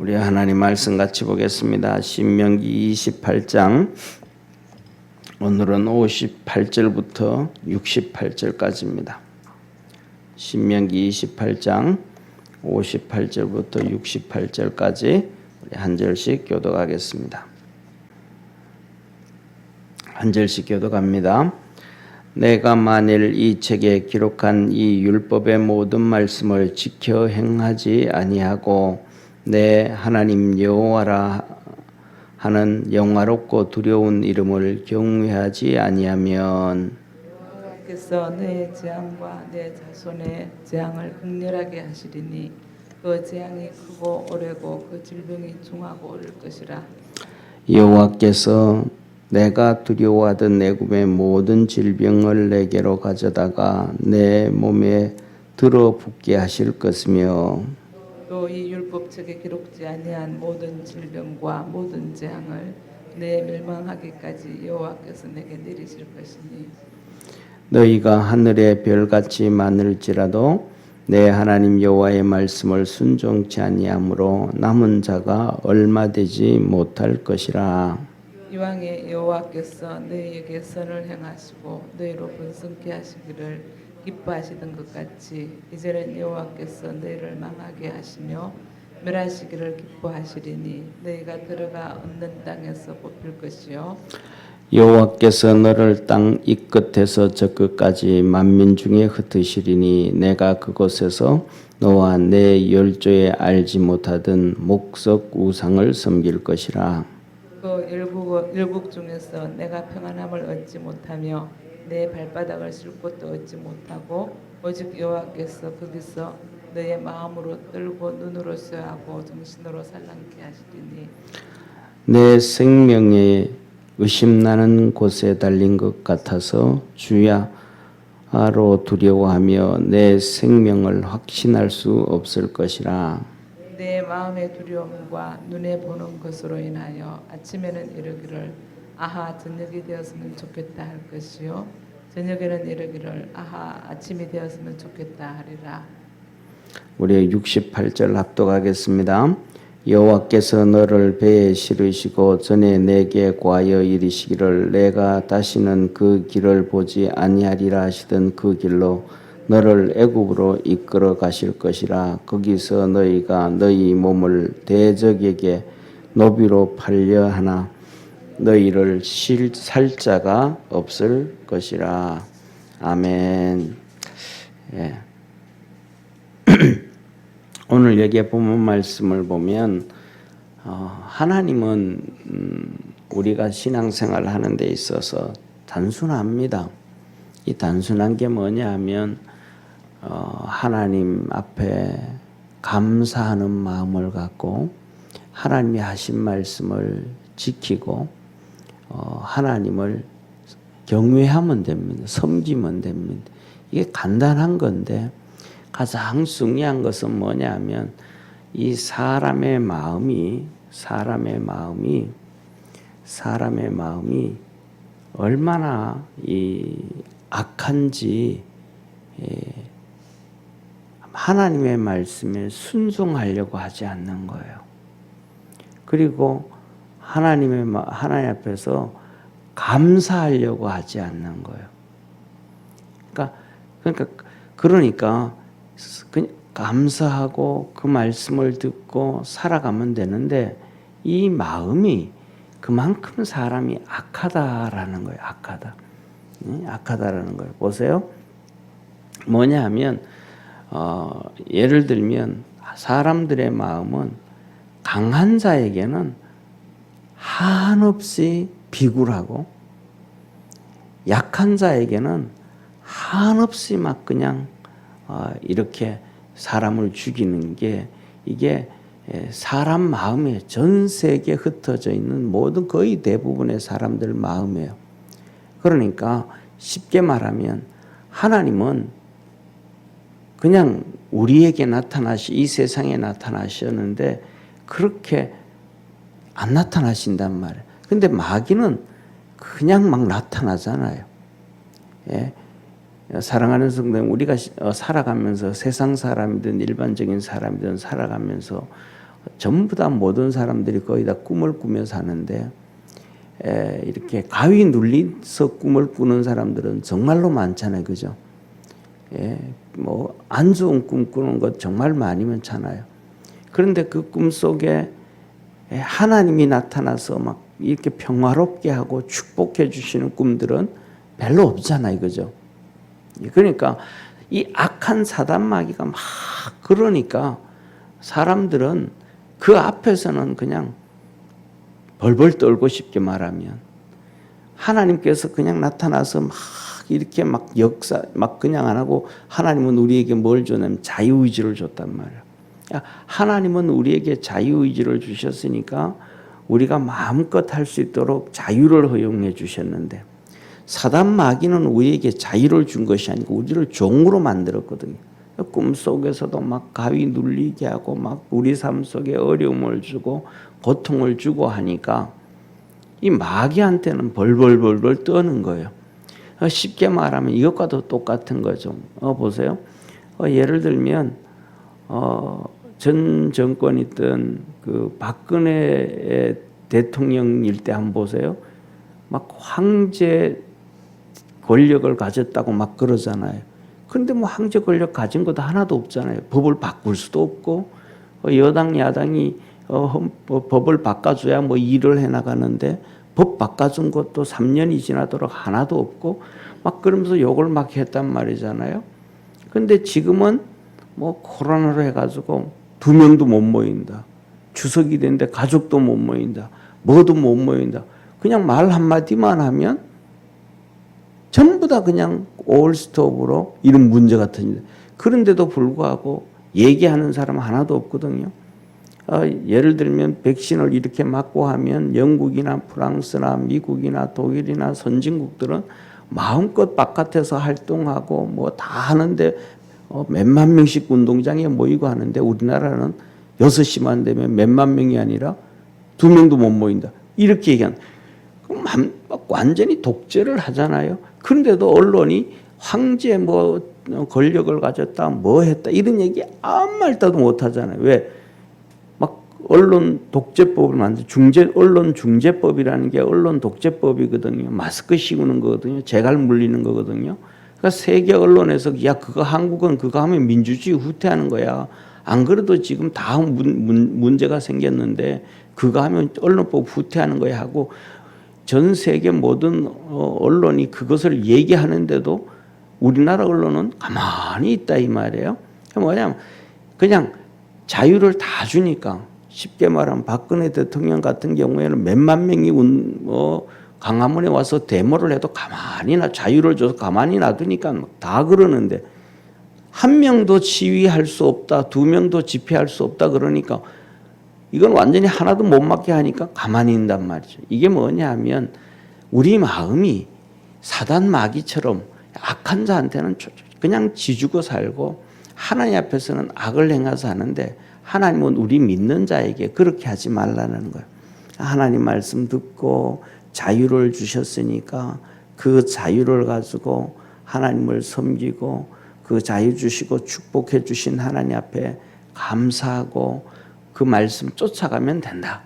우리 하나님 말씀 같이 보겠습니다. 신명기 28장 오늘은 58절부터 68절까지입니다. 신명기 28장 58절부터 68절까지 우리 한 절씩 교독하겠습니다. 한 절씩 교독합니다. 내가 만일 이 책에 기록한 이 율법의 모든 말씀을 지켜 행하지 아니하고 내 하나님 여호와라 하는 영화롭고 두려운 이름을 경외하지 아니하면 여호와께서 내 재앙과 내 자손의 재앙을 극렬하게 하시리니 그 재앙이 크고 오래고 그 질병이 중하고 오를 것이라. 여호와께서 내가 두려워하던 애굽의 모든 질병을 내게로 가져다가 내 몸에 들어붙게 하실 것이며 또 이 율법책에 기록지 아니한 모든 질병과 모든 재앙을 내 멸망하기까지 여호와께서 내게 내리실 것이니 너희가 하늘의 별같이 많을지라도 내 하나님 여호와의 말씀을 순종치 아니하므로 남은 자가 얼마 되지 못할 것이라. 이왕에 여호와께서 너희에게 선을 행하시고 너희로 번성케 하시기를 기뻐하시던 것 같이 이제는 여호와께서 너희를 망하게 하시며 멸하시기를 기뻐하시리니 너희가 들어가 얻는 땅에서 뽑힐 것이요 여호와께서 너를 땅 이 끝에서 저 끝까지 만민 중에 흩으시리니 내가 그곳에서 너와 내 열조에 알지 못하던 목석 우상을 섬길 것이라. 그 일국 중에서 내가 평안함을 얻지 못하며 내 발바닥을 실 곳도 얻지 못하고 오직 여호와께서 거기서 너의 마음으로 떨고 눈으로 쇠하고 정신으로 살랑케 하시리니 내 생명에 의심나는 곳에 달린 것 같아서 주야로 두려워하며 내 생명을 확신할 수 없을 것이라. 내 마음의 두려움과 눈에 보는 것으로 인하여 아침에는 이르기를 아하 저녁이 되었으면 좋겠다 할 것이요 저녁에는 이르기를 아하 아침이 되었으면 좋겠다 하리라. 우리 68절 합독하겠습니다. 여호와께서 너를 배에 실으시고 전에 내게 과하여 이르시기를 내가 다시는 그 길을 보지 아니하리라 하시던 그 길로 너를 애굽으로 이끌어 가실 것이라. 거기서 너희가 너희 몸을 대적에게 노비로 팔려 하나 너희를 살 자가 없을 것이라. 아멘. 예. 오늘 여기에 본문 말씀을 보면 하나님은 우리가 신앙생활을 하는 데 있어서 단순합니다. 이 단순한 게 뭐냐 하면 하나님 앞에 감사하는 마음을 갖고 하나님이 하신 말씀을 지키고 하나님을 경외하면 됩니다. 섬기면 됩니다. 이게 간단한 건데 가장 중요한 것은 뭐냐면 이 사람의 마음이 얼마나 이 악한지 하나님의 말씀에 순종하려고 하지 않는 거예요. 그리고 하나님 앞에서 감사하려고 하지 않는 거예요. 그러니까 감사하고 그 말씀을 듣고 살아가면 되는데 이 마음이 그만큼 사람이 악하다라는 거예요. 악하다라는 거예요. 보세요. 뭐냐 하면 예를 들면 사람들의 마음은 강한 자에게는 한없이 비굴하고 약한 자에게는 한없이 막 그냥 이렇게 사람을 죽이는 게 이게 사람 마음에 전 세계에 흩어져 있는 모든 거의 대부분의 사람들 마음이에요. 그러니까 쉽게 말하면 하나님은 그냥 우리에게 이 세상에 나타나셨는데 그렇게 안 나타나신단 말이에요. 근데 마귀는 그냥 막 나타나잖아요. 예. 사랑하는 성도님, 우리가 살아가면서 세상 사람이든 일반적인 사람이든 살아가면서 전부 다 모든 사람들이 거의 다 꿈을 꾸며 사는데 이렇게 가위 눌려서 꿈을 꾸는 사람들은 정말로 많잖아요, 그죠? 뭐 안 좋은 꿈 꾸는 것 정말 많이 많잖아요. 그런데 그 꿈 속에 하나님이 나타나서 막 이렇게 평화롭게 하고 축복해 주시는 꿈들은 별로 없잖아요, 그죠? 그러니까 이 악한 사단 마귀가 막 그러니까 사람들은 그 앞에서는 그냥 벌벌 떨고 쉽게 말하면 하나님께서 그냥 나타나서 막 이렇게 막 역사 막 그냥 안 하고 하나님은 우리에게 뭘 줬냐면 자유의지를 줬단 말이야. 하나님은 우리에게 자유의지를 주셨으니까 우리가 마음껏 할 수 있도록 자유를 허용해 주셨는데 사단 마귀는 우리에게 자유를 준 것이 아니고 우리를 종으로 만들었거든요. 꿈속에서도 막 가위 눌리게 하고 막 우리 삶 속에 어려움을 주고 고통을 주고 하니까 이 마귀한테는 벌벌벌벌 떠는 거예요. 쉽게 말하면 이것과도 똑같은 거죠. 보세요. 예를 들면 전 정권이 있던 그 박근혜 대통령일 때 한번 보세요. 막 황제 권력을 가졌다고 막 그러잖아요. 그런데 뭐 황제 권력 가진 것도 하나도 없잖아요. 법을 바꿀 수도 없고 여당 야당이 법을 바꿔줘야 뭐 일을 해나가는데 법 바꿔준 것도 3년이 지나도록 하나도 없고 막 그러면서 욕을 막 했단 말이잖아요. 그런데 지금은 뭐 코로나로 해가지고 2명도 못 모인다. 추석이 됐는데 가족도 못 모인다. 뭐도 못 모인다. 그냥 말 한마디만 하면 전부 다 그냥 올스톱으로 이런 문제 같은 일. 그런데도 불구하고 얘기하는 사람 하나도 없거든요. 예를 들면 백신을 이렇게 맞고 하면 영국이나 프랑스나 미국이나 독일이나 선진국들은 마음껏 바깥에서 활동하고 뭐 다 하는데 몇만 명씩 운동장에 모이고 하는데 우리나라는 6시만 되면 몇만 명이 아니라 2명도 못 모인다. 이렇게 얘기한. 완전히 독재를 하잖아요. 그런데도 언론이 황제 뭐 권력을 가졌다 뭐 했다 이런 얘기 아무 말도 못 하잖아요. 왜? 막 언론 독재법을 만든 언론 중재법이라는 게 언론 독재법이거든요. 마스크 씌우는 거거든요. 재갈 물리는 거거든요. 그러니까 세계 언론에서 야 그거 한국은 그거 하면 민주주의 후퇴하는 거야. 안 그래도 지금 다 문제가 생겼는데 그거 하면 언론법 후퇴하는 거야 하고 전 세계 모든 언론이 그것을 얘기하는데도 우리나라 언론은 가만히 있다 이 말이에요. 뭐냐면 그냥 자유를 다 주니까 쉽게 말하면 박근혜 대통령 같은 경우에는 몇만 명이 강화문에 와서 데모를 해도 가만히 자유를 줘서 가만히 놔두니까 다 그러는데 한 명도 시위할 수 없다, 2명도 집회할 수 없다 그러니까 이건 완전히 하나도 못 맞게 하니까 가만히 있단 말이죠. 이게 뭐냐 하면 우리 마음이 사단 마귀처럼 악한 자한테는 그냥 지주고 살고 하나님 앞에서는 악을 행해서 하는데 하나님은 우리 믿는 자에게 그렇게 하지 말라는 거예요. 하나님 말씀 듣고 자유를 주셨으니까 그 자유를 가지고 하나님을 섬기고 그 자유 주시고 축복해 주신 하나님 앞에 감사하고 그 말씀 쫓아가면 된다.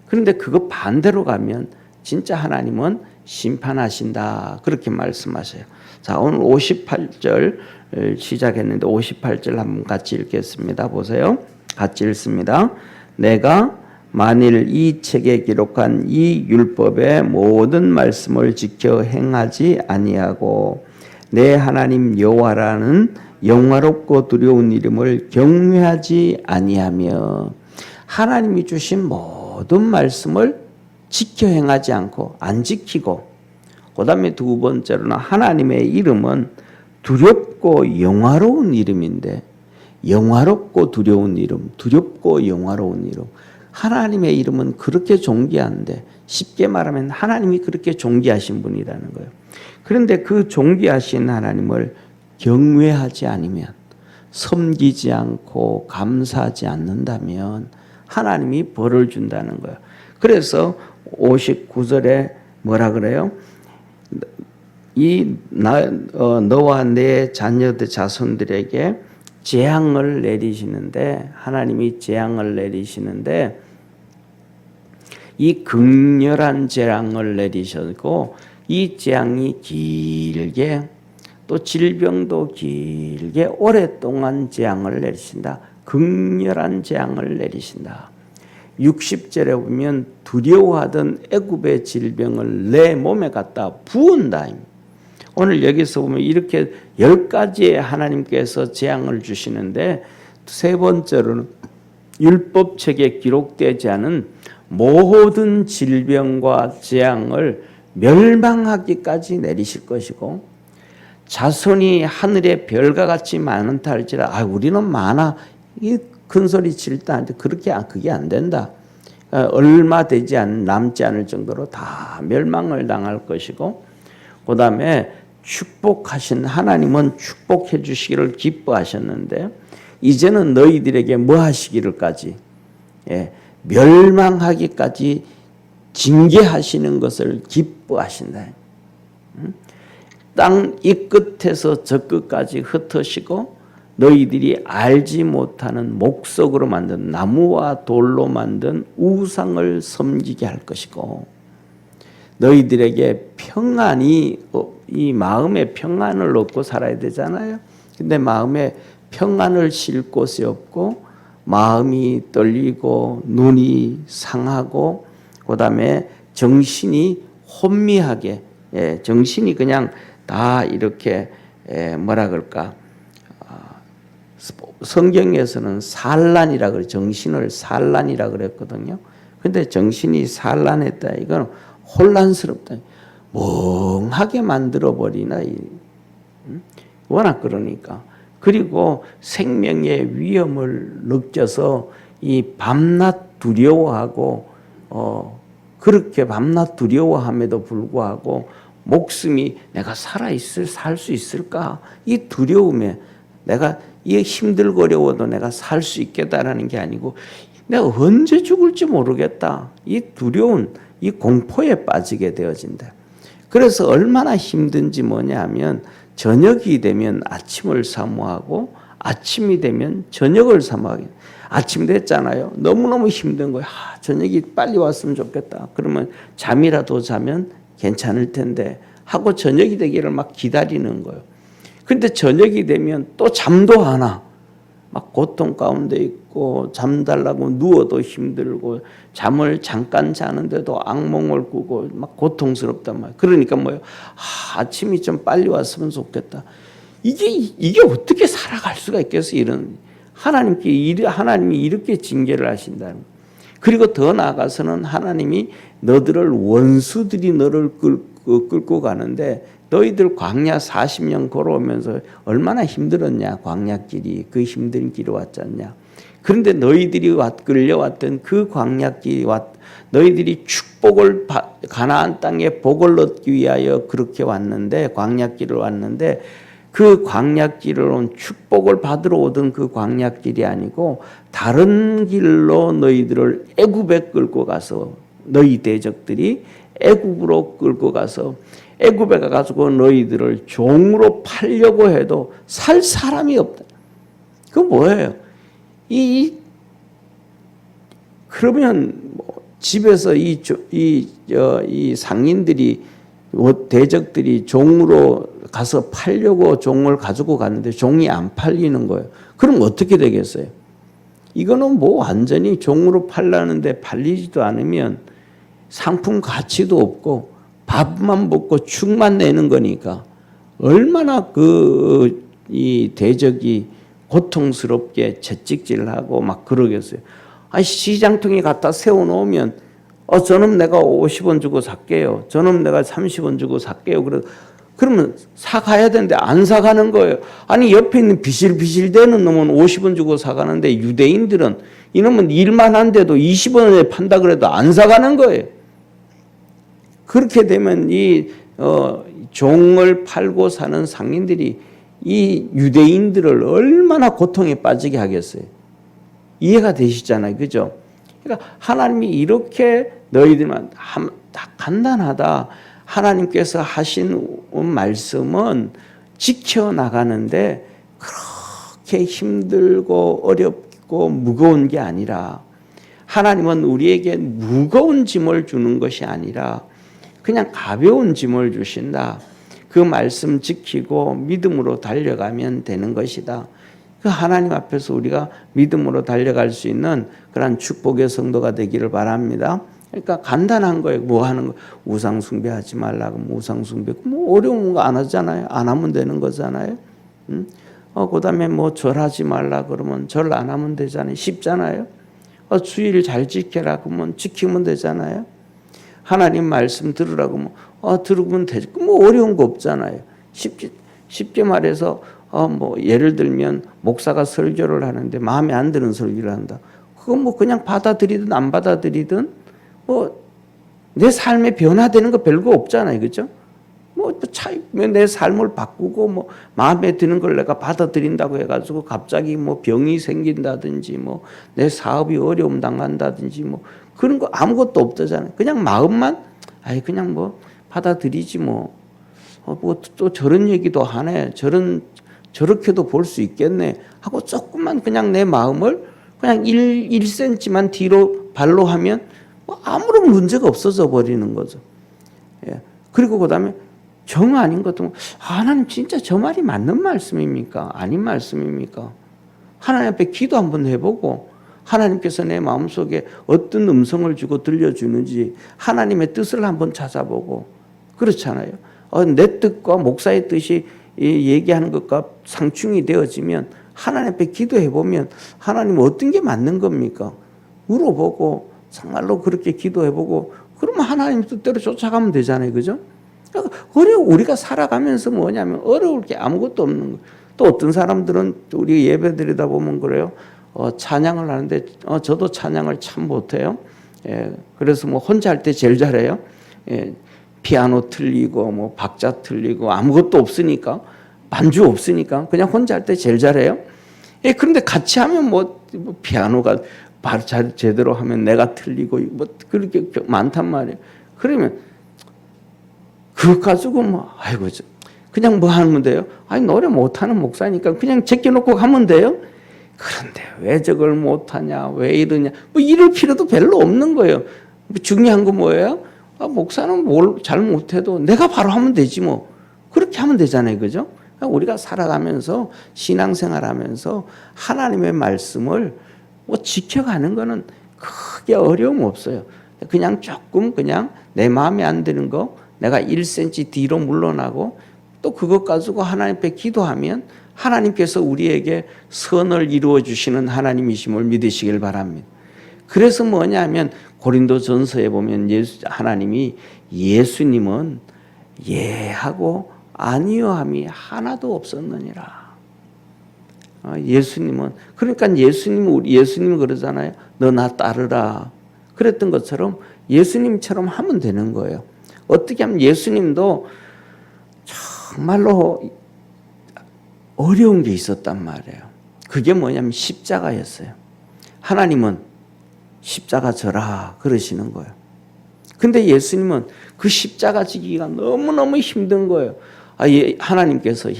그런데 그거 반대로 가면 진짜 하나님은 심판하신다. 그렇게 말씀하세요. 자, 오늘 58절 시작했는데 58절 한번 같이 읽겠습니다. 보세요. 같이 읽습니다. 내가 만일 이 책에 기록한 이 율법의 모든 말씀을 지켜 행하지 아니하고 내 하나님 여호와라는 영화롭고 두려운 이름을 경외하지 아니하며 하나님이 주신 모든 말씀을 지켜 행하지 않고 안 지키고 그 다음에 두 번째로는 하나님의 이름은 두렵고 영화로운 이름인데 영화롭고 두려운 이름, 두렵고 영화로운 이름. 하나님의 이름은 그렇게 존귀한데 쉽게 말하면 하나님이 그렇게 존귀하신 분이라는 거예요. 그런데 그 존귀하신 하나님을 경외하지 않으면 섬기지 않고 감사하지 않는다면 하나님이 벌을 준다는 거예요. 그래서 59절에 뭐라 그래요? 너와 내 자녀들 자손들에게 재앙을 내리시는데 하나님이 재앙을 내리시는데 이 극렬한 재앙을 내리셨고 이 재앙이 길게 또 질병도 길게 오랫동안 재앙을 내리신다. 극렬한 재앙을 내리신다. 60절에 보면 두려워하던 애굽의 질병을 내 몸에 갖다 부은다. 오늘 여기서 보면 이렇게 10가지의 하나님께서 재앙을 주시는데 세 번째로는 율법책에 기록되지 않은 모든 질병과 재앙을 멸망하기까지 내리실 것이고 자손이 하늘의 별과 같이 많다 할지라 우리는 많아 이 큰소리 칠 때 하는데 그게 안 된다. 얼마 되지 않은 남지 않을 정도로 다 멸망을 당할 것이고 그 다음에 축복하신 하나님은 축복해 주시기를 기뻐하셨는데 이제는 너희들에게 뭐 하시기를까지 멸망하기까지 징계하시는 것을 기뻐하신다. 땅 이 끝에서 저 끝까지 흩으시고 너희들이 알지 못하는 목석으로 만든 나무와 돌로 만든 우상을 섬기게 할 것이고 너희들에게 평안이 이 마음에 평안을 얻고 살아야 되잖아요. 근데 마음에 평안을 쉴 곳이 없고 마음이 떨리고 눈이 상하고 그다음에 정신이 혼미하게 정신이 그냥 다 이렇게 뭐라 그럴까 성경에서는 산란이라 그래 정신을 산란이라 그랬거든요. 근데 정신이 산란했다 이건 혼란스럽다. 멍하게 만들어 버리나 워낙 그러니까. 그리고 생명의 위험을 느껴서 이 밤낮 두려워하고 그렇게 밤낮 두려워함에도 불구하고 목숨이 내가 살 수 있을까? 이 두려움에 내가 이 힘들거려워도 내가 살 수 있겠다라는 게 아니고 내가 언제 죽을지 모르겠다. 이 두려운 이 공포에 빠지게 되어진다. 그래서 얼마나 힘든지 뭐냐면 저녁이 되면 아침을 사모하고 아침이 되면 저녁을 사모하게. 아침 됐잖아요. 너무너무 힘든 거예요. 저녁이 빨리 왔으면 좋겠다. 그러면 잠이라도 자면 괜찮을 텐데 하고 저녁이 되기를 막 기다리는 거예요. 근데 저녁이 되면 또 잠도 안 와. 막 고통 가운데 있고 잠달라고 누워도 힘들고 잠을 잠깐 자는데도 악몽을 꾸고 막 고통스럽단 말이에요. 그러니까 뭐예요? 아침이 좀 빨리 왔으면 좋겠다. 이게 어떻게 살아갈 수가 있겠어요? 이런 하나님이 이렇게 징계를 하신다는 거예요. 그리고 더 나아가서는 하나님이 너들을 원수들이 너를 끌고 가는데 너희들 광야 40년 걸어오면서 얼마나 힘들었냐. 광야길이 그 힘든 길이 왔지 않냐. 그런데 너희들이 끌려왔던 그 광야길이 너희들이 축복을 가나안 땅에 복을 얻기 위하여 그렇게 왔는데 광야길을 왔는데 그 광야길을 온 축복을 받으러 오던 그 광야길이 아니고 다른 길로 너희들을 애굽에 끌고 가서 너희 대적들이 애굽으로 끌고 가서 애굽에 가가지고 너희들을 종으로 팔려고 해도 살 사람이 없다. 그 뭐예요? 그러면 집에서 이 상인들이 대적들이 종으로 가서 팔려고 종을 가지고 갔는데 종이 안 팔리는 거예요. 그럼 어떻게 되겠어요? 이거는 완전히 종으로 팔라는데 팔리지도 않으면 상품 가치도 없고 밥만 먹고 축만 내는 거니까 얼마나 이 대적이 고통스럽게 채찍질을 하고 막 그러겠어요. 시장통에 갖다 세워놓으면 저놈 내가 50원 주고 살게요. 저놈 내가 30원 주고 살게요. 그러면 사가야 되는데 안 사가는 거예요. 옆에 있는 비실비실대는 놈은 50원 주고 사가는데 유대인들은 이놈은 일만 한데도 20원에 판다 그래도 안 사가는 거예요. 그렇게 되면 이 종을 팔고 사는 상인들이 이 유대인들을 얼마나 고통에 빠지게 하겠어요. 이해가 되시잖아요. 그죠? 그러니까 하나님이 이렇게 너희들만 다 간단하다. 하나님께서 하신 말씀은 지켜나가는데 그렇게 힘들고 어렵고 무거운 게 아니라 하나님은 우리에게 무거운 짐을 주는 것이 아니라 그냥 가벼운 짐을 주신다. 그 말씀 지키고 믿음으로 달려가면 되는 것이다. 그 하나님 앞에서 우리가 믿음으로 달려갈 수 있는 그런 축복의 성도가 되기를 바랍니다. 그러니까 간단한 거예요. 뭐 하는 거? 우상 숭배하지 말라고 우상 숭배. 뭐 어려운 거 안 하잖아요. 안 하면 되는 거잖아요. 그다음에 뭐 절하지 말라 그러면 절 안 하면 되잖아요. 쉽잖아요. 주일 잘 지켜라 그러면 지키면 되잖아요. 하나님 말씀 들으라고 뭐 들으면 되지. 뭐 어려운 거 없잖아요. 쉽게 말해서 뭐 예를 들면 목사가 설교를 하는데 마음에 안 드는 설교를 한다. 그건 뭐 그냥 받아들이든 안 받아들이든 뭐 내 삶에 변화되는 거 별거 없잖아요. 그죠? 뭐 내 삶을 바꾸고 뭐 마음에 드는 걸 내가 받아들인다고 해가지고 갑자기 뭐 병이 생긴다든지 뭐 내 사업이 어려움 당한다든지 뭐 그런 거 아무것도 없잖아요. 그냥 마음만 그냥 뭐 받아들이지 뭐 또 저런 얘기도 하네. 저렇게도 볼 수 있겠네 하고 조금만 그냥 내 마음을 그냥 1cm만 뒤로 발로 하면 뭐 아무런 문제가 없어져 버리는 거죠. 예. 그리고 그다음에 정 아닌 것도 하나님 진짜 저 말이 맞는 말씀입니까? 아닌 말씀입니까? 하나님 앞에 기도 한번 해보고 하나님께서 내 마음속에 어떤 음성을 주고 들려주는지 하나님의 뜻을 한번 찾아보고 그렇잖아요. 내 뜻과 목사의 뜻이 얘기하는 것과 상충이 되어지면 하나님 앞에 기도해보면 하나님 어떤 게 맞는 겁니까? 물어보고 정말로 그렇게 기도해보고 그러면 하나님 뜻대로 쫓아가면 되잖아요. 그죠? 우리가 살아가면서 뭐냐면 어려울 게 아무것도 없는 거예요. 또 어떤 사람들은 우리 예배 드리다 보면 그래요. 찬양을 하는데 저도 찬양을 참 못해요. 그래서 뭐 혼자 할 때 제일 잘해요. 피아노 틀리고 뭐 박자 틀리고 아무것도 없으니까 반주 없으니까 그냥 혼자 할 때 제일 잘해요. 그런데 같이 하면 뭐 피아노가 잘 제대로 하면 내가 틀리고 뭐 그렇게 많단 말이에요. 그러면 그거 가지고 뭐 그냥 뭐 하면 돼요? 노래 못하는 목사니까 그냥 제껴놓고 가면 돼요? 그런데 왜 저걸 못하냐? 왜 이러냐? 뭐 이럴 필요도 별로 없는 거예요. 중요한 건 뭐예요? 목사는 뭘 잘 못해도 내가 바로 하면 되지 뭐. 그렇게 하면 되잖아요. 그죠? 우리가 살아가면서 신앙생활하면서 하나님의 말씀을 뭐 지켜가는 거는 크게 어려움 없어요. 그냥 조금 그냥 내 마음에 안 드는 거 내가 1cm 뒤로 물러나고 또 그것 가지고 하나님 앞에 기도하면 하나님께서 우리에게 선을 이루어 주시는 하나님이심을 믿으시길 바랍니다. 그래서 뭐냐면 고린도전서에 보면 하나님이 예수님은 예하고 아니요함이 하나도 없었느니라. 예수님은 그러니까 예수님은 그러잖아요. 너 나 따르라. 그랬던 것처럼 예수님처럼 하면 되는 거예요. 어떻게 하면 예수님도 정말로 어려운 게 있었단 말이에요. 그게 뭐냐면 십자가였어요. 하나님은 십자가 져라 그러시는 거예요. 근데 예수님은 그 십자가 지기가 너무너무 힘든 거예요. 하나님께서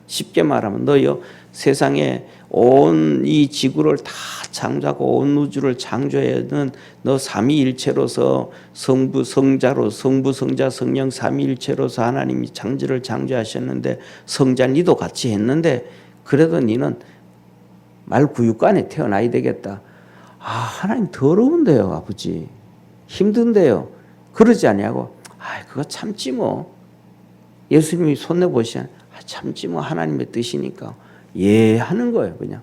쉽게 말하면 너요 세상에 온 이 지구를 다 창조하고 온 우주를 창조하는 너 삼위일체로서 성부 성자로 성부 성자 성령 삼위일체로서 하나님이 창조를 창조하셨는데 성자 니도 같이 했는데 그래도 니는 말구육간에 태어나야 되겠다. 하나님 더러운데요 아버지 힘든데요 그러지 않냐고 그거 참지 뭐 예수님이 손내보시면 참지 뭐 하나님의 뜻이니까 하는 거예요 그냥.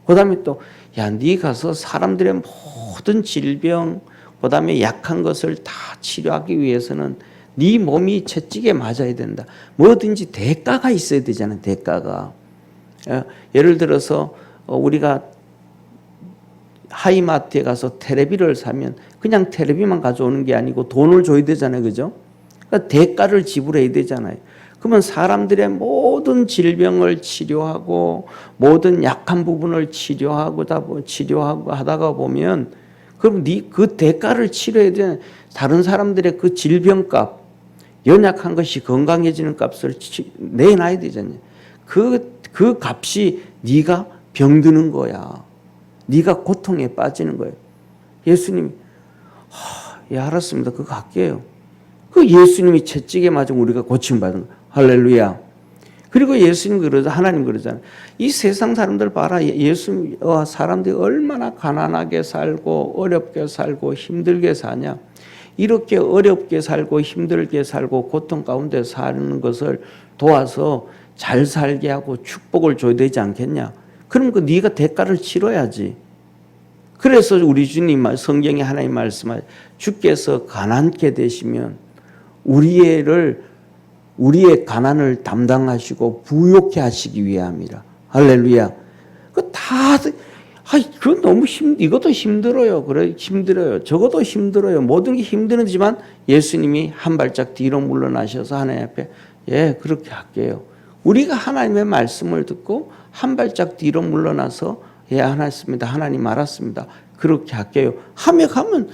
그 다음에 또 네 가서 사람들의 모든 질병 그 다음에 약한 것을 다 치료하기 위해서는 네 몸이 채찍에 맞아야 된다. 뭐든지 대가가 있어야 되잖아요. 대가가. 예를 들어서 우리가 하이마트에 가서 테레비를 사면 그냥 테레비만 가져오는 게 아니고 돈을 줘야 되잖아요. 그죠? 그러니까 대가를 지불해야 되잖아요. 그러면 사람들의 모든 질병을 치료하고 모든 약한 부분을 치료하고 하다가 보면 그럼 그 대가를 치러야 되는 다른 사람들의 그 질병값 연약한 것이 건강해지는 값을 내놔야 되잖아요. 그 값이 네가 병드는 거야. 네가 고통에 빠지는 거예요. 예수님이 예, 알았습니다. 그거 갈게요. 그 예수님이 채찍에 맞으면 우리가 고침받은 거예요. 할렐루야. 그리고 예수님 하나님 그러잖아요. 이 세상 사람들 봐라. 예수님 사람들이 얼마나 가난하게 살고 어렵게 살고 힘들게 사냐. 이렇게 어렵게 살고 힘들게 살고 고통 가운데 사는 것을 도와서 잘 살게 하고 축복을 줘야 되지 않겠냐. 그럼 그 네가 대가를 치러야지. 그래서 우리 주님 성경에 하나님 말씀하신 주께서 가난케 되시면 우리의 가난을 담당하시고 부욕케 하시기 위함이라. 할렐루야. 그건 너무 이것도 힘들어요. 그래, 힘들어요. 저것도 힘들어요. 모든 게 힘들지만 예수님이 한 발짝 뒤로 물러나셔서 하나님 앞에 예, 그렇게 할게요. 우리가 하나님의 말씀을 듣고 한 발짝 뒤로 물러나서 예, 하나님 알았습니다. 그렇게 할게요. 하며 가면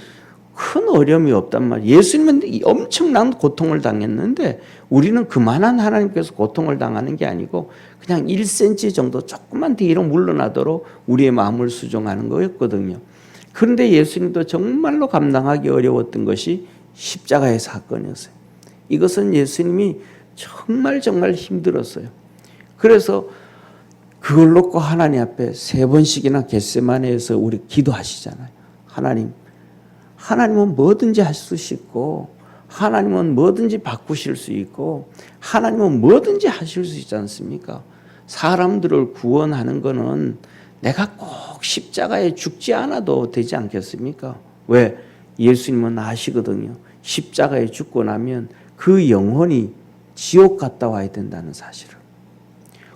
큰 어려움이 없단 말이에요. 예수님은 엄청난 고통을 당했는데 우리는 그만한 하나님께서 고통을 당하는 게 아니고 그냥 1cm 정도 조금만 뒤로 물러나도록 우리의 마음을 수정하는 거였거든요. 그런데 예수님도 정말로 감당하기 어려웠던 것이 십자가의 사건이었어요. 이것은 예수님이 정말 힘들었어요. 그래서 그걸 놓고 하나님 앞에 3번씩이나 겟세마네에서 우리 기도하시잖아요. 하나님은 뭐든지 할 수 있고 하나님은 뭐든지 바꾸실 수 있고 하나님은 뭐든지 하실 수 있지 않습니까? 사람들을 구원하는 거는 내가 꼭 십자가에 죽지 않아도 되지 않겠습니까? 왜? 예수님은 아시거든요. 십자가에 죽고 나면 그 영혼이 지옥 갔다 와야 된다는 사실을.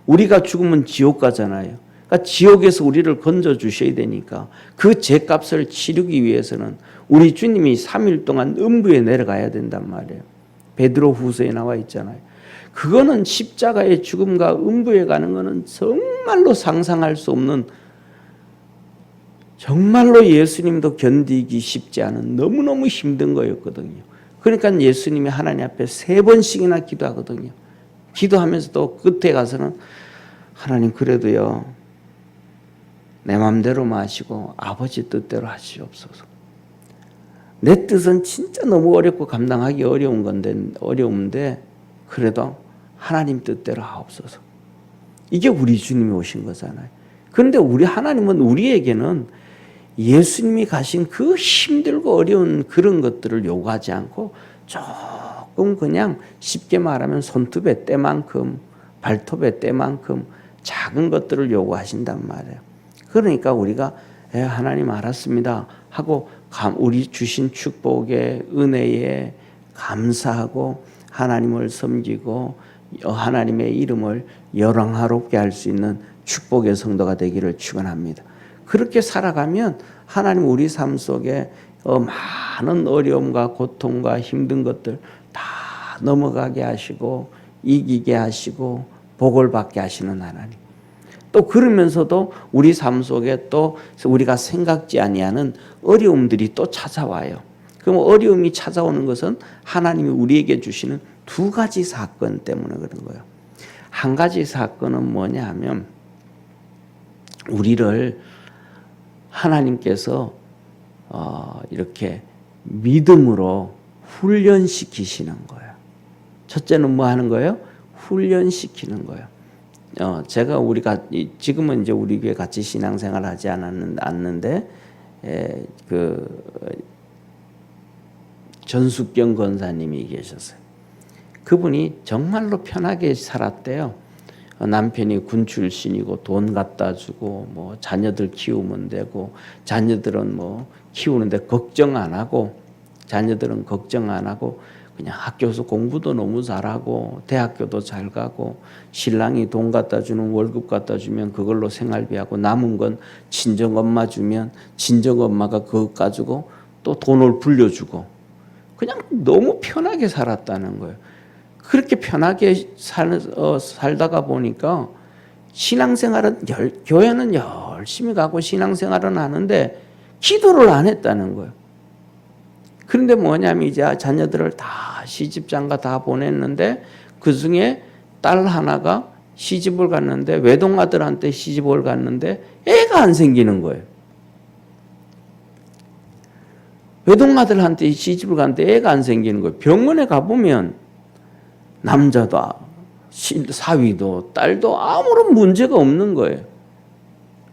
우리가 죽으면 지옥 가잖아요. 그러니까 지옥에서 우리를 건져 주셔야 되니까 그 죄값을 치르기 위해서는 우리 주님이 3일 동안 음부에 내려가야 된단 말이에요. 베드로 후서에 나와 있잖아요. 그거는 십자가의 죽음과 음부에 가는 거는 정말로 상상할 수 없는, 정말로 예수님도 견디기 쉽지 않은 너무너무 힘든 거였거든요. 그러니까 예수님이 하나님 앞에 3번씩이나 기도하거든요. 기도하면서도 끝에 가서는 하나님 그래도요 내 맘대로 마시고 아버지 뜻대로 하시옵소서. 내 뜻은 진짜 너무 어렵고 감당하기 어려운데 그래도 하나님 뜻대로 하옵소서. 이게 우리 주님이 오신 거잖아요. 그런데 하나님은 우리에게는 예수님이 가신 그 힘들고 어려운 그런 것들을 요구하지 않고 조금 그냥 쉽게 말하면 손톱의 때만큼 발톱의 때만큼 작은 것들을 요구하신단 말이에요. 그러니까 우리가 하나님 알았습니다 하고 우리 주신 축복에 은혜에 감사하고 하나님을 섬기고 하나님의 이름을 영화롭게 할 수 있는 축복의 성도가 되기를 축원합니다. 그렇게 살아가면 하나님 우리 삶 속에 많은 어려움과 고통과 힘든 것들 다 넘어가게 하시고 이기게 하시고 복을 받게 하시는 하나님. 또 그러면서도 우리 삶 속에 또 우리가 생각지 아니하는 어려움들이 또 찾아와요. 그럼 어려움이 찾아오는 것은 하나님이 우리에게 주시는 2가지 사건 때문에 그런 거예요. 한 가지 사건은 뭐냐 하면 우리를 하나님께서 이렇게 믿음으로 훈련시키시는 거예요. 첫째는 뭐 하는 거예요? 훈련시키는 거예요. 우리가 지금은 이제 우리 교회 같이 신앙생활 하지 않는데 전숙경 권사님이 계셨어요. 그분이 정말로 편하게 살았대요. 남편이 군 출신이고 돈 갖다 주고 뭐 자녀들 키우면 되고 자녀들은 뭐 키우는데 걱정 안 하고 자녀들은 걱정 안 하고 그냥 학교에서 공부도 너무 잘하고 대학교도 잘 가고 신랑이 돈 갖다 주는 월급 갖다 주면 그걸로 생활비하고 남은 건 친정엄마 주면 친정엄마가 그거 가지고 또 돈을 불려주고 그냥 너무 편하게 살았다는 거예요. 그렇게 편하게 살다가 보니까 신앙생활은 교회는 열심히 가고 신앙생활은 하는데 기도를 안 했다는 거예요. 그런데 뭐냐면 이제 자녀들을 다 시집장가 다 보냈는데 그중에 딸 하나가 시집을 갔는데 외동아들한테 시집을 갔는데 애가 안 생기는 거예요. 외동아들한테 시집을 갔는데 애가 안 생기는 거예요. 병원에 가보면 남자도 사위도 딸도 아무런 문제가 없는 거예요.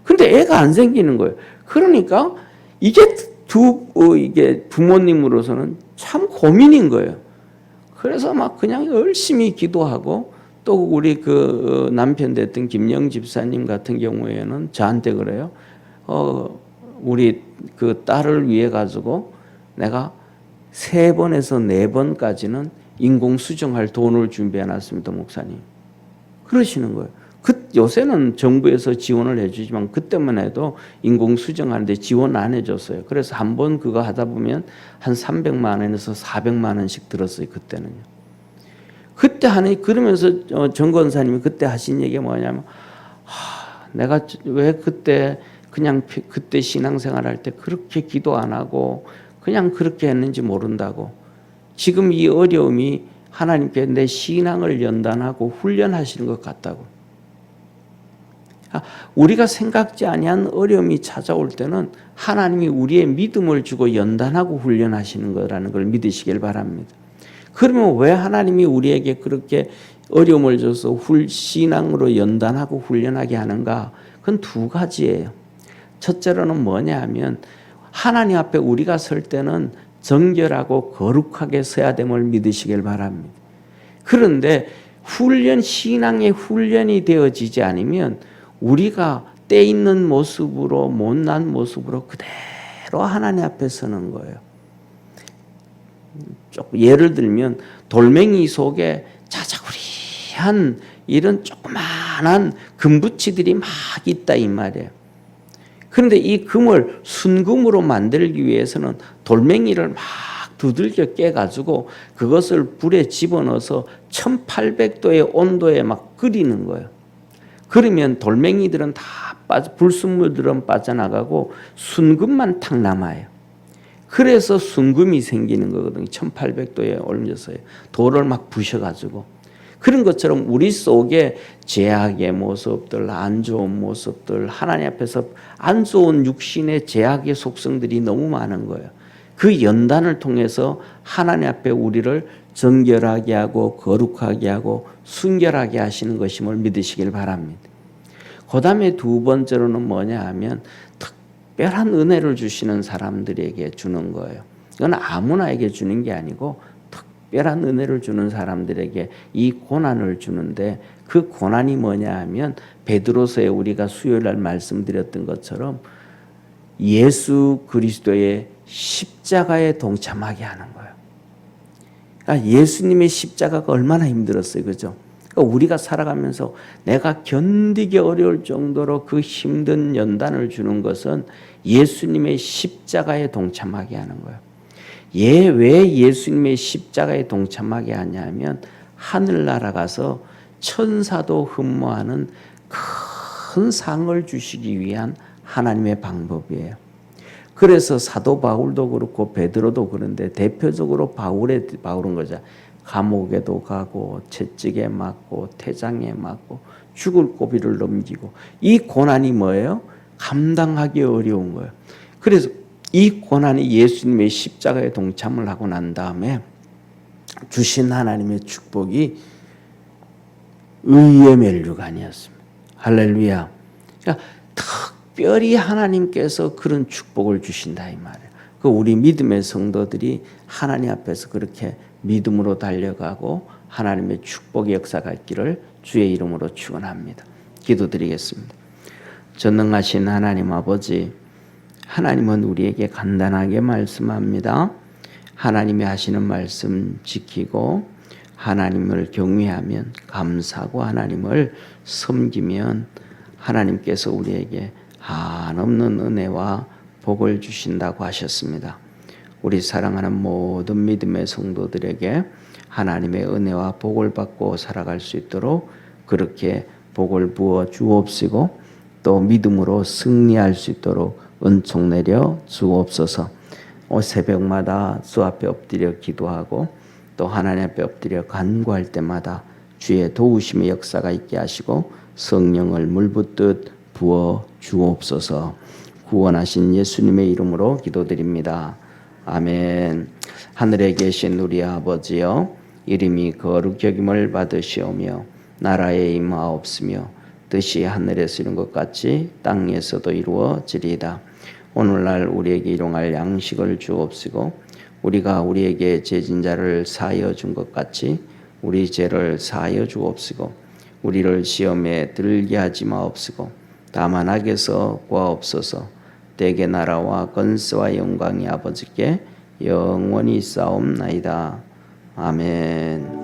근데 애가 안 생기는 거예요. 그러니까 이게 이게 부모님으로서는 참 고민인 거예요. 그래서 막 그냥 열심히 기도하고 또 우리 그 남편 됐던 김영 집사님 같은 경우에는 저한테 그래요. 우리 그 딸을 위해 가지고 내가 3번에서 4번까지는 인공 수정할 돈을 준비해 놨습니다, 목사님. 그러시는 거예요. 요새는 정부에서 지원을 해주지만 그때만 해도 인공 수정하는데 지원 안 해줬어요. 그래서 한 번 그거 하다 보면 한 300만 원에서 400만 원씩 들었어요. 그때는요. 그때 그러면서 정 권사님이 그때 하신 얘기가 뭐냐면, 내가 왜 그때 그때 신앙생활할 때 그렇게 기도 안 하고 그냥 그렇게 했는지 모른다고. 지금 이 어려움이 하나님께 내 신앙을 연단하고 훈련하시는 것 같다고. 우리가 생각지 아니한 어려움이 찾아올 때는 하나님이 우리의 믿음을 주고 연단하고 훈련하시는 거라는 걸 믿으시길 바랍니다. 그러면 왜 하나님이 우리에게 그렇게 어려움을 줘서 신앙으로 연단하고 훈련하게 하는가? 그건 2가지예요. 첫째로는 뭐냐 하면 하나님 앞에 우리가 설 때는 정결하고 거룩하게 서야 됨을 믿으시길 바랍니다. 그런데 신앙의 훈련이 되어지지 않으면 우리가 때 있는 모습으로 못난 모습으로 그대로 하나님 앞에 서는 거예요. 예를 들면 돌멩이 속에 자작우리한 이런 조그마한 금붙이들이 막 있다 이 말이에요. 그런데 이 금을 순금으로 만들기 위해서는 돌멩이를 막 두들겨 깨가지고 그것을 불에 집어넣어서 1800도의 온도에 막 끓이는 거예요. 그러면 돌멩이들은 다 불순물들은 빠져나가고 순금만 탁 남아요. 그래서 순금이 생기는 거거든요. 1800도에 올려서요. 돌을 막 부셔가지고. 그런 것처럼 우리 속에 죄악의 모습들, 안 좋은 모습들, 하나님 앞에서 안 좋은 육신의 죄악의 속성들이 너무 많은 거예요. 그 연단을 통해서 하나님 앞에 우리를 정결하게 하고 거룩하게 하고 순결하게 하시는 것임을 믿으시길 바랍니다. 그 다음에 2번째로는 뭐냐 하면 특별한 은혜를 주시는 사람들에게 주는 거예요. 이건 아무나에게 주는 게 아니고 특별한 은혜를 주는 사람들에게 이 고난을 주는데 그 고난이 뭐냐 하면 베드로서에 우리가 수요일날 말씀드렸던 것처럼 예수 그리스도의 십자가에 동참하게 하는 거예요. 그러니까 예수님의 십자가가 얼마나 힘들었어요. 그죠? 그러니까 우리가 살아가면서 내가 견디기 어려울 정도로 그 힘든 연단을 주는 것은 예수님의 십자가에 동참하게 하는 거예요. 왜 예수님의 십자가에 동참하게 하냐면 하늘나라 가서 천사도 흠모하는 큰 상을 주시기 위한 하나님의 방법이에요. 그래서 사도 바울도 그렇고 베드로도 그런데 대표적으로 바울은 거죠. 감옥에도 가고 채찍에 맞고 태장에 맞고 죽을 고비를 넘기고 이 고난이 뭐예요? 감당하기 어려운 거예요. 그래서 이 고난이 예수님의 십자가에 동참을 하고 난 다음에 주신 하나님의 축복이 의의 멸류가 아니었습니다. 할렐루야. 그러니까 특별히 하나님께서 그런 축복을 주신다 이 말이에요. 그 우리 믿음의 성도들이 하나님 앞에서 그렇게 믿음으로 달려가고 하나님의 축복의 역사가 있기를 주의 이름으로 축원합니다. 기도드리겠습니다. 전능하신 하나님 아버지, 하나님은 우리에게 간단하게 말씀합니다. 하나님이 하시는 말씀 지키고 하나님을 경외하면 감사하고 하나님을 섬기면 하나님께서 우리에게 한없는 은혜와 복을 주신다고 하셨습니다. 우리 사랑하는 모든 믿음의 성도들에게 하나님의 은혜와 복을 받고 살아갈 수 있도록 그렇게 복을 부어 주옵시고 또 믿음으로 승리할 수 있도록 은총 내려 주옵소서. 새벽마다 주 앞에 엎드려 기도하고 또 하나님 앞에 엎드려 간구할 때마다 주의 도우심의 역사가 있게 하시고 성령을 물붓듯 부어 주옵소서. 구원하신 예수님의 이름으로 기도드립니다. 아멘. 하늘에 계신 우리 아버지여, 이름이 거룩 여김을 받으시오며 나라에 임하옵시며 뜻이 하늘에서 이룬 것 같이 땅에서도 이루어지리이다. 오늘날 우리에게 일용할 양식을 주옵시고 우리가 우리에게 죄진 자를 사하여 준 것 같이 우리 죄를 사하여 주옵시고 우리를 시험에 들게 하지 마옵시고 다만 악에서 구하옵소서. 대개 나라와 권세와 영광이 아버지께 영원히 있사옵나이다. 아멘.